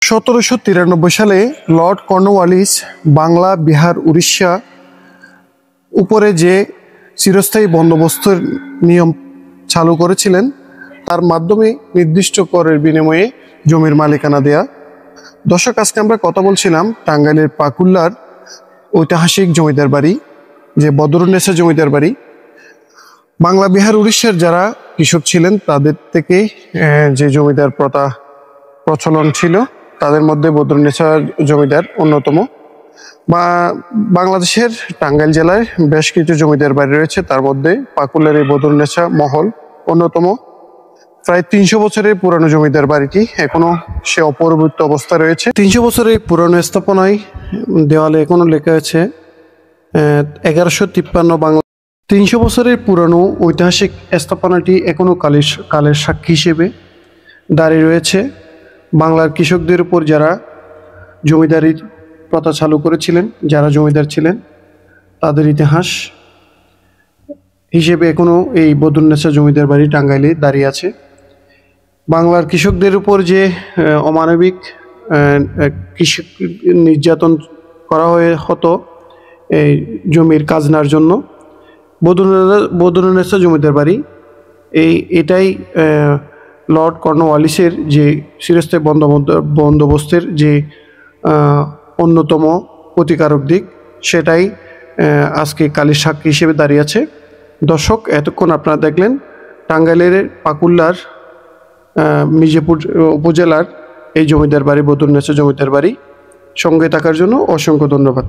1793 সালে Lord Cornwallis Bangla, Bihar, Orissa উপরে যে চিরস্থায়ী বন্দোবস্তের নিয়ম চালু করেছিলেন, তার মাধ্যমে নির্দিষ্ট করের বিনিময়ে জমির মালিকানা দেয়া। দর্শক, আজকে আমরা কথা বলছিলাম টাঙ্গাইলের পাকুল্লার ঐতিহাসিক জমিদার বাড়ি, যে বদরুন্নেসা জমিদার বাড়ি। বাংলা, বিহার, উড়িষ্যার যারা কৃষক ছিলেন তাদের থেকে যে জমিদার প্রথা প্রচলন ছিল, তাদের মধ্যে বদরুন্নেসা জমিদার অন্যতম। বাংলাদেশের টাঙ্গাইল জেলায় বেশ কিছু জমিদার বাড়ি রয়েছে, তার মধ্যে পাকুল্লার এই বদরুন্নেসা মহল অন্যতম। প্রায় 300 বছরের পুরানো জমিদার বাড়িটি এখনো সে অপরিবর্তিত অবস্থায় রয়েছে। 300 বছরের পুরানো স্থাপনায় দেওয়ালে এখনো লেখা আছে 1153 বাংলা। 300 বছরের পুরানো ঐতিহাসিক স্থাপনাটি এখনো কালের সাক্ষী হিসেবে দাঁড়িয়ে রয়েছে। বাংলার কৃষকদের উপর যারা জমিদারির প্রথা চালু করেছিলেন, যারা জমিদার ছিলেন, তাদের ইতিহাস হিসেবে এখনো এই বদরুন্নেসা জমিদার বাড়ি টাঙ্গাইলে দাঁড়িয়ে আছে। বাংলার কৃষকদের উপর যে অমানবিক কৃষক নির্যাতন করা হতো এই জমির খাজনার জন্য, বদরুন্নেসা জমিদার বাড়ি এটাই লর্ড কর্নওয়ালিসের যে চিরস্থায়ী বন্দোবস্তের যে অন্যতম প্রতিকারক দিক, সেটাই আজকে কালের সাক্ষী হিসেবে দাঁড়িয়ে আছে। দর্শক, এতক্ষণ আপনারা দেখলেন টাঙ্গাইলের পাকুল্লার মির্জাপুর উপজেলার এই জমিদার বাড়ি, বদরুন্নেসা জমিদার বাড়ি। সঙ্গে থাকার জন্য অসংখ্য ধন্যবাদ।